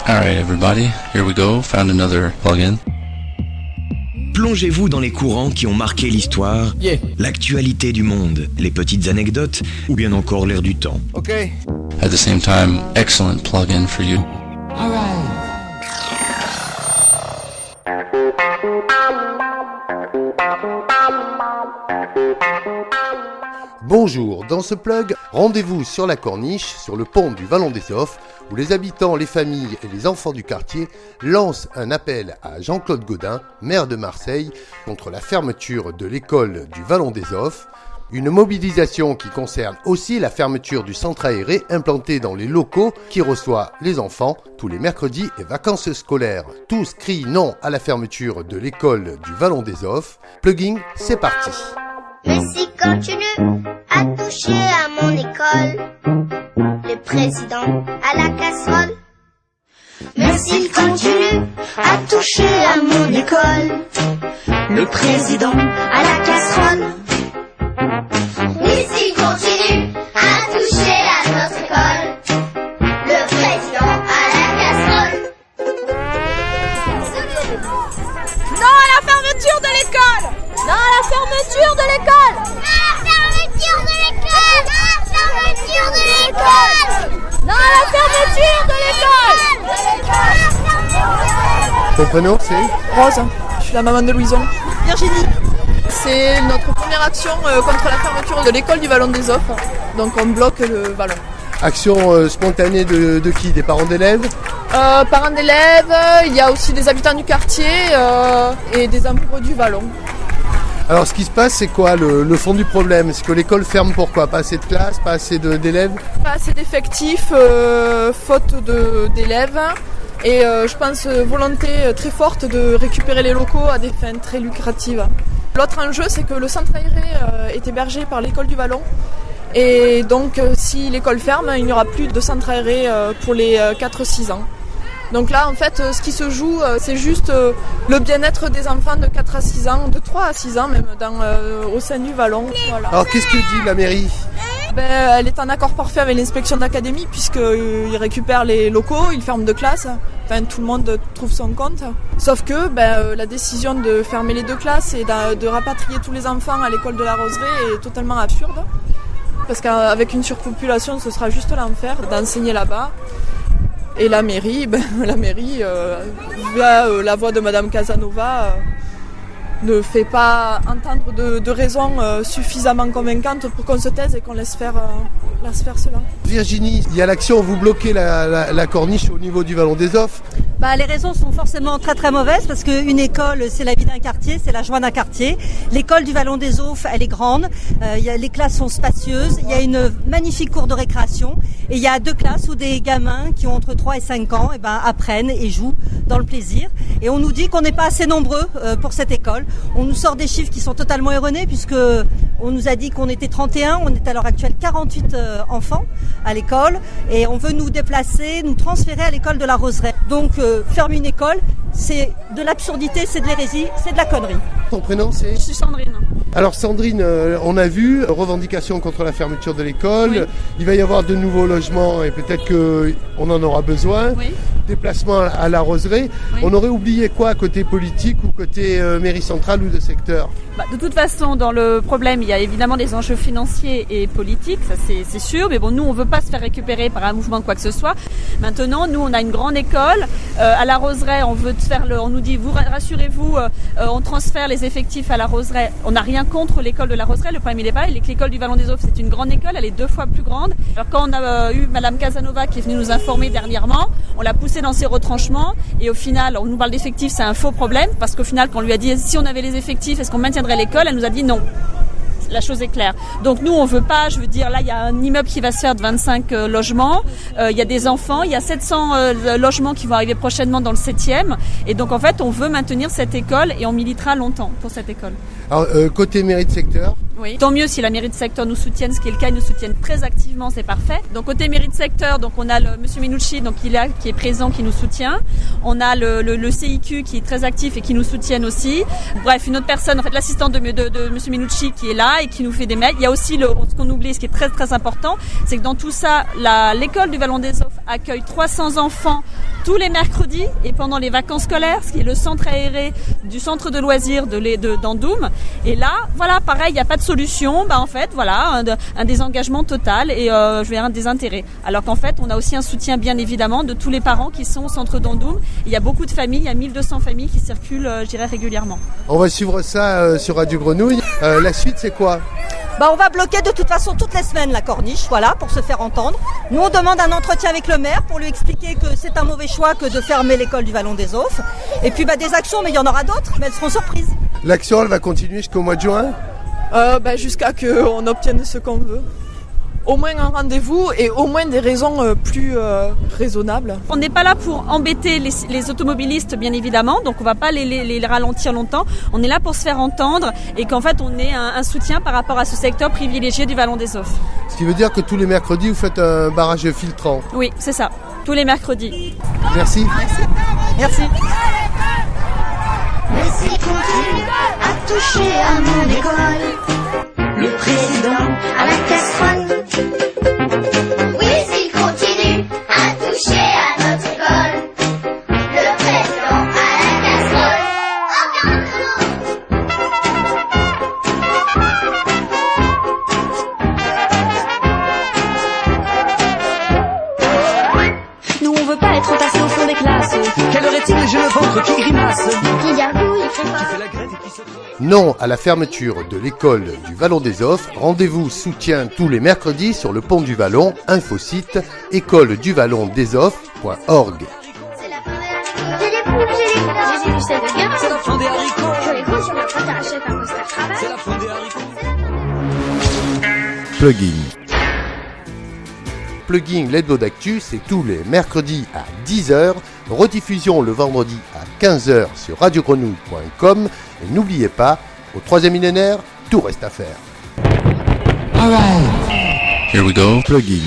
Alright everybody, here we go, found another plugin. Plongez-vous dans les courants qui ont marqué l'histoire, l'actualité du monde, les petites anecdotes ou bien encore l'air du temps. Okay. At the same time, excellent plugin for you. Bonjour, dans ce plug, rendez-vous sur la corniche, sur le pont du Vallon des Offres, où les habitants, les familles et les enfants du quartier lancent un appel à Jean-Claude Gaudin, maire de Marseille, contre la fermeture de l'école du Vallon des Offres. Une mobilisation qui concerne aussi la fermeture du centre aéré implanté dans les locaux qui reçoit les enfants tous les mercredis et vacances scolaires. Tous crient non à la fermeture de l'école du Vallon des Offres. Plugin, c'est parti. Mais s'il continue à toucher à mon école, le président à la casserole. Mais s'il continue à toucher à mon école, le président à la casserole. Mais s'il continue à toucher à notre école, le président à la casserole. Non à la fermeture de l'école! Non à la fermeture de l'école! Non à la fermeture de l'école! Non à la fermeture de l'école! Ton prénom c'est Rose, je suis la maman de Louison. Virginie. C'est notre première action contre la fermeture de l'école du Vallon des Offres. Donc on bloque le vallon. Action spontanée de qui? Des parents d'élèves? Parents d'élèves, il y a aussi des habitants du quartier et des amoureux du vallon. Alors ce qui se passe, c'est quoi le fond du problème? C'est que l'école ferme pourquoi? Pas assez de classes, pas assez d'élèves? Pas assez d'effectifs, faute d'élèves. Et je pense volonté très forte de récupérer les locaux à des fins très lucratives. L'autre enjeu, c'est que le centre aéré est hébergé par l'école du Vallon. Et donc si l'école ferme, il n'y aura plus de centre aéré pour les 4-6 ans. Donc là, en fait, ce qui se joue, c'est juste le bien-être des enfants de 4 à 6 ans, de 3 à 6 ans même, au sein du Vallon. Voilà. Alors qu'est-ce que dit la mairie? Elle est en accord parfait avec l'inspection d'académie puisqu'ils récupèrent les locaux, ils ferment de classes. Enfin, tout le monde trouve son compte. Sauf que la décision de fermer les 2 classes et de rapatrier tous les enfants à l'école de la Roseraie est totalement absurde. Parce qu'avec une surpopulation, ce sera juste l'enfer d'enseigner là-bas. Et la mairie, via la voix de Madame Casanova, ne fait pas entendre de raisons suffisamment convaincantes pour qu'on se taise et qu'on laisse faire cela. Virginie, il y a l'action, vous bloquez la corniche au niveau du Vallon des Offres. Les raisons sont forcément très très mauvaises parce qu'une école, c'est la vie d'un quartier, c'est la joie d'un quartier. L'école du Vallon des Offres, elle est grande, les classes sont spacieuses, il y a une magnifique cour de récréation et il y a 2 classes où des gamins qui ont entre 3 et 5 ans apprennent et jouent dans le plaisir. Et on nous dit qu'on n'est pas assez nombreux pour cette école. On nous sort des chiffres qui sont totalement erronés puisque on nous a dit qu'on était 31, on est à l'heure actuelle 48 enfants à l'école et on veut nous déplacer, nous transférer à l'école de la Roseraie. Donc fermer une école, c'est de l'absurdité, c'est de l'hérésie, c'est de la connerie. Ton prénom c'est? Je suis Sandrine. Alors Sandrine, on a vu, revendication contre la fermeture de l'école, Oui. Il va y avoir de nouveaux logements et peut-être qu'on en aura besoin, Oui. Déplacement à la Roseraie. Oui. On aurait oublié quoi côté politique ou côté mairie centrale ou de secteur? De toute façon, dans le problème, il y a évidemment des enjeux financiers et politiques, ça c'est sûr, mais bon, nous on veut pas se faire récupérer par un mouvement quoi que ce soit. Maintenant, nous on a une grande école, à la Roseraie, on nous dit, vous rassurez-vous, on transfère les effectifs à la Roseraie. On n'a rien contre l'école de la Roseraie, le problème il est pas, il est que l'école du Vallon des Offres c'est une grande école, elle est 2 fois plus grande. Alors quand on a eu Madame Casanova qui est venue nous informer dernièrement, on l'a poussée dans ses retranchements et au final, on nous parle d'effectifs, c'est un faux problème parce qu'au final, quand on lui a dit si on avait les effectifs, est-ce qu'on maintiendrait l'école, elle nous a dit non. La chose est claire. Donc nous, on veut pas, je veux dire, là, il y a un immeuble qui va se faire de 25 logements. Il y a des enfants, il y a 700 logements qui vont arriver prochainement dans le 7e. Et donc, en fait, on veut maintenir cette école et on militera longtemps pour cette école. Alors, côté mairie de secteur, Oui. Tant mieux si la mairie de secteur nous soutienne, ce qui est le cas, ils nous soutiennent très activement, c'est parfait. Donc côté mairie de secteur, donc on a le monsieur Minucci, donc qui est présent, qui nous soutient. On a le CIQ qui est très actif et qui nous soutiennent aussi. Bref, une autre personne, en fait l'assistante de monsieur Minucci qui est là et qui nous fait des mails. Il y a aussi ce qu'on oublie, ce qui est très très important, c'est que dans tout ça, l'école du Vallon des Offres accueille 300 enfants tous les mercredis et pendant les vacances scolaires, ce qui est le centre aéré du centre de loisirs d'Andoum. Et là, voilà, pareil, il n'y a pas de solution. En fait, voilà, un désengagement total et un désintérêt. Alors qu'en fait, on a aussi un soutien, bien évidemment, de tous les parents qui sont au centre d'Andoum. Il y a beaucoup de familles, il y a 1200 familles qui circulent, je dirais, régulièrement. On va suivre ça sur Radio Grenouille. La suite, c'est quoi ? On va bloquer de toute façon toutes les semaines la corniche, voilà, pour se faire entendre. Nous, on demande un entretien avec le maire pour lui expliquer que c'est un mauvais choix que de fermer l'école du Vallon des Offres. Et puis des actions, mais il y en aura d'autres, mais elles seront surprises. L'action, elle va continuer jusqu'au mois de juin ? Jusqu'à qu'on obtienne ce qu'on veut. Au moins un rendez-vous et au moins des raisons plus raisonnables. On n'est pas là pour embêter les automobilistes, bien évidemment, donc on va pas les ralentir longtemps. On est là pour se faire entendre et qu'en fait on ait un soutien par rapport à ce secteur privilégié du Vallon des Offres. Ce qui veut dire que tous les mercredis, vous faites un barrage filtrant. Oui, c'est ça, tous les mercredis. Merci. Merci. Mais s'il continue à toucher à mon école, le président à la casserole. Oui, s'il continue à toucher à notre école, le président à la casserole. Nous, on veut pas être entassés au fond des classes. Quelle heure est-il? J'ai le ventre qui grimace. Qui gargouille, qui fait la grève et qui se... Non à la fermeture de l'école du Vallon des Offres. Rendez-vous soutien tous les mercredis sur le pont du Vallon. Infosite écoleduvallondesoffres.org. C'est la fin des haricots. J'ai des poules, j'ai des sel de gamin. C'est la fin des haricots. Je les gros sur ma pointe à rachète un poster travail. C'est la fin des haricots. Plugin. Plugin l'hebdo d'actu, c'est tous les mercredis à 10h, rediffusion le vendredi à 15h sur radiogrenouille.com et n'oubliez pas, au 3e millénaire, tout reste à faire. Here we go. Plugin.